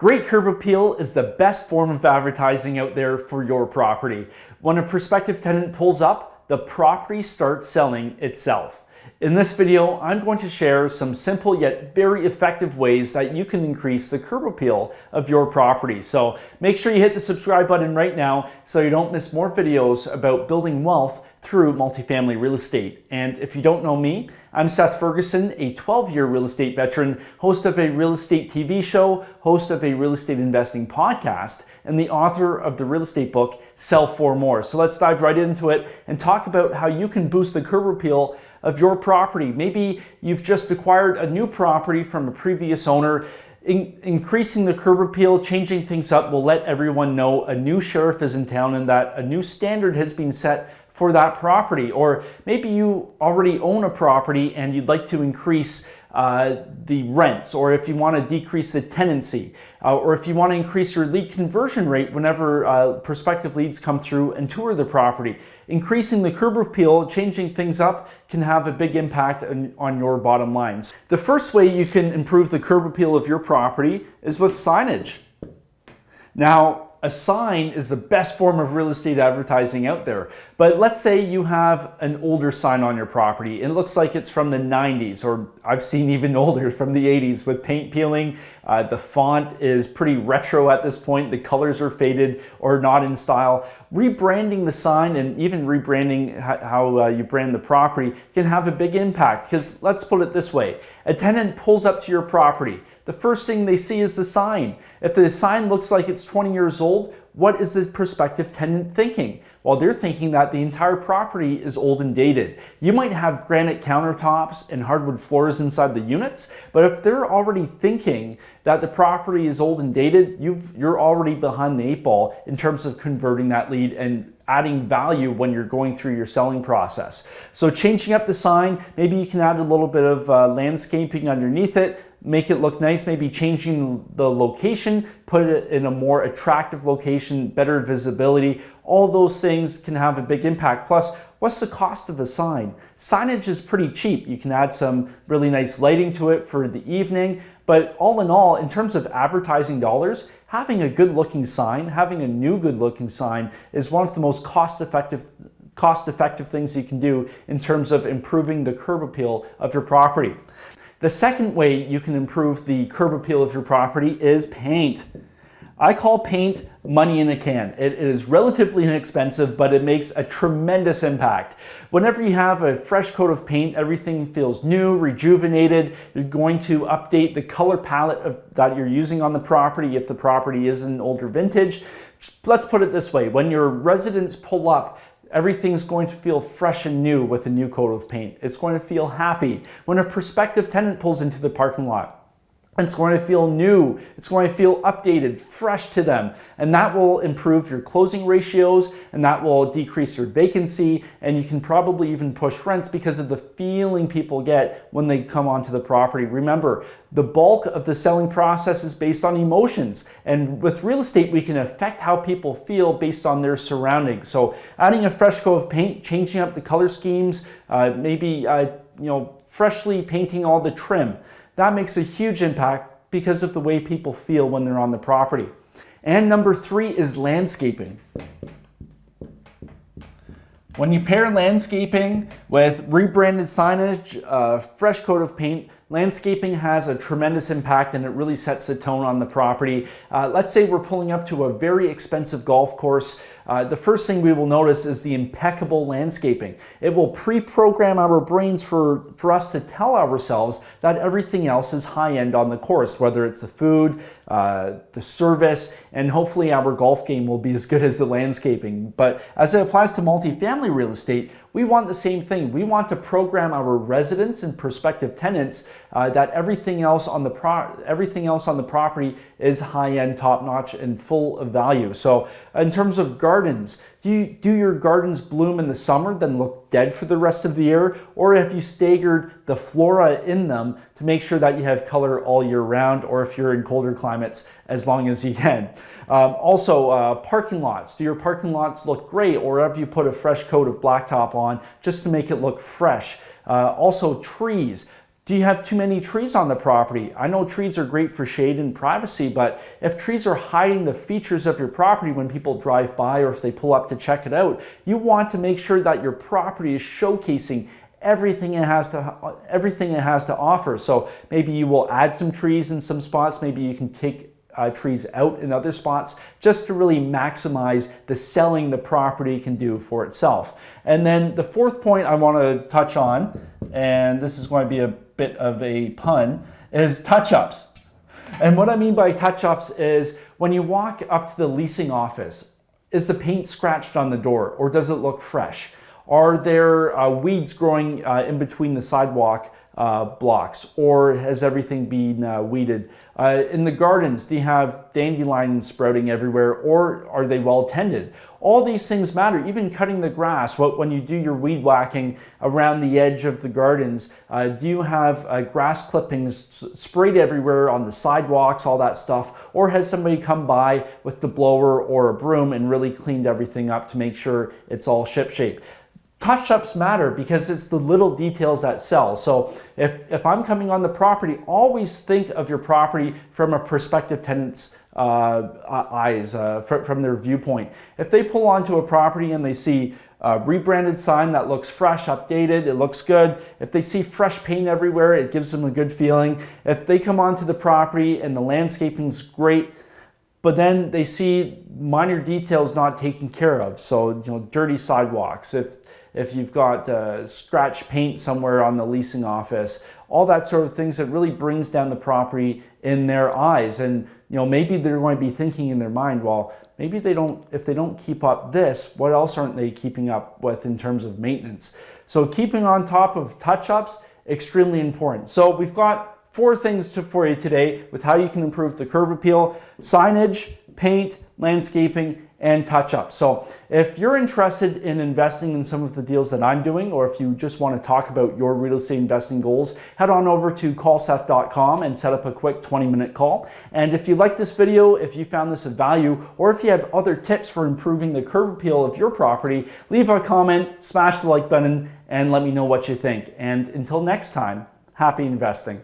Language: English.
Great curb appeal is the best form of advertising out there for your property. When a prospective tenant pulls up, the property starts selling itself. In this video, I'm going to share some simple yet very effective ways that you can increase the curb appeal of your property. So make sure you hit the subscribe button right now so you don't miss more videos about building wealth through multifamily real estate. And if you don't know me, I'm Seth Ferguson, a 12-year real estate veteran, host of a real estate TV show, host of a real estate investing podcast, and the author of the real estate book, Sell for More. So let's dive right into it and talk about how you can boost the curb appeal of your property. Maybe you've just acquired a new property from a previous owner. Increasing the curb appeal, changing things up will let everyone know a new sheriff is in town and that a new standard has been set for that property. Or maybe you already own a property and you'd like to increase the rents, or if you want to decrease the tenancy, or if you want to increase your lead conversion rate whenever prospective leads come through and tour the property. Increasing the curb appeal, changing things up, can have a big impact on your bottom lines. The first way you can improve the curb appeal of your property is with signage. Now, a sign is the best form of real estate advertising out there. But let's say you have an older sign on your property. It looks like it's from the 90s, or I've seen even older, from the 80s with paint peeling. The font is pretty retro at this point. The colors are faded or not in style. Rebranding the sign and even rebranding how you brand the property can have a big impact, because let's put it this way. A tenant pulls up to your property. The first thing they see is the sign. If the sign looks like it's 20 years old, what is the prospective tenant thinking? Well, they're thinking that the entire property is old and dated. You might have granite countertops and hardwood floors inside the units, but if they're already thinking that the property is old and dated, you're already behind the 8 ball in terms of converting that lead and adding value when you're going through your selling process. So changing up the sign, maybe you can add a little bit of landscaping underneath it, make it look nice, maybe changing the location, put it in a more attractive location, better visibility. All those things can have a big impact. Plus, what's the cost of a sign? Signage is pretty cheap. You can add some really nice lighting to it for the evening. But all in all, in terms of advertising dollars, having a good looking sign, having a new good looking sign is one of the most cost-effective things you can do in terms of improving the curb appeal of your property. The second way you can improve the curb appeal of your property is paint. I call paint money in a can. It is relatively inexpensive, but it makes a tremendous impact. Whenever you have a fresh coat of paint, everything feels new, rejuvenated. You're going to update the color palette that you're using on the property if the property is an older vintage. Let's put it this way. When your residents pull up, everything's going to feel fresh and new with a new coat of paint. It's going to feel happy. When a prospective tenant pulls into the parking lot, it's going to feel new. It's going to feel updated, fresh to them. And that will improve your closing ratios, and that will decrease your vacancy. And you can probably even push rents because of the feeling people get when they come onto the property. Remember, the bulk of the selling process is based on emotions. And with real estate, we can affect how people feel based on their surroundings. So adding a fresh coat of paint, changing up the color schemes, maybe freshly painting all the trim. That makes a huge impact because of the way people feel when they're on the property. And number 3 is landscaping. When you pair landscaping with rebranded signage, a fresh coat of paint, landscaping has a tremendous impact and it really sets the tone on the property. Let's say we're pulling up to a very expensive golf course. The first thing we will notice is the impeccable landscaping. It will pre-program our brains for us to tell ourselves that everything else is high-end on the course, whether it's the food, the service, and hopefully our golf game will be as good as the landscaping. But as it applies to multifamily real estate, we want the same thing. We want to program our residents and prospective tenants that everything else on the property is high-end, top-notch, and full of value. So in terms of gardens, do your gardens bloom in the summer then look dead for the rest of the year? Or have you staggered the flora in them to make sure that you have color all year round, or if you're in colder climates, as long as you can? Also, parking lots. Do your parking lots look great, or have you put a fresh coat of blacktop on just to make it look fresh? Also, trees. Do you have too many trees on the property? I know trees are great for shade and privacy, but if trees are hiding the features of your property when people drive by or if they pull up to check it out, you want to make sure that your property is showcasing everything it has to offer. So maybe you will add some trees in some spots, maybe you can take trees out in other spots just to really maximize the selling the property can do for itself. And then the fourth point I want to touch on, and this is going to be a bit of a pun, is touch-ups. And what I mean by touch-ups is when you walk up to the leasing office, is the paint scratched on the door or does it look fresh? Are there weeds growing in between the sidewalk blocks, or has everything been weeded? In the gardens, do you have dandelions sprouting everywhere, or are they well tended? All these things matter, even cutting the grass. When you do your weed whacking around the edge of the gardens, do you have grass clippings sprayed everywhere on the sidewalks, all that stuff? Or has somebody come by with the blower or a broom and really cleaned everything up to make sure it's all shipshape? Touch-ups matter because it's the little details that sell. So if I'm coming on the property, always think of your property from a prospective tenant's eyes, from their viewpoint. If they pull onto a property and they see a rebranded sign that looks fresh, updated, it looks good. If they see fresh paint everywhere, it gives them a good feeling. If they come onto the property and the landscaping's great, but then they see minor details not taken care of. So, dirty sidewalks, if you've got scratch paint somewhere on the leasing office, all that sort of things that really brings down the property in their eyes. And maybe they're going to be thinking in their mind, well, maybe if they don't keep up this, what else aren't they keeping up with in terms of maintenance? So keeping on top of touch-ups, extremely important. So we've got 4 things for you today with how you can improve the curb appeal: signage, paint, landscaping, and touch-ups. So if you're interested in investing in some of the deals that I'm doing, or if you just want to talk about your real estate investing goals, head on over to callseth.com and set up a quick 20-minute call. And if you like this video, if you found this of value, or if you have other tips for improving the curb appeal of your property, leave a comment, smash the like button, and let me know what you think. And until next time, happy investing.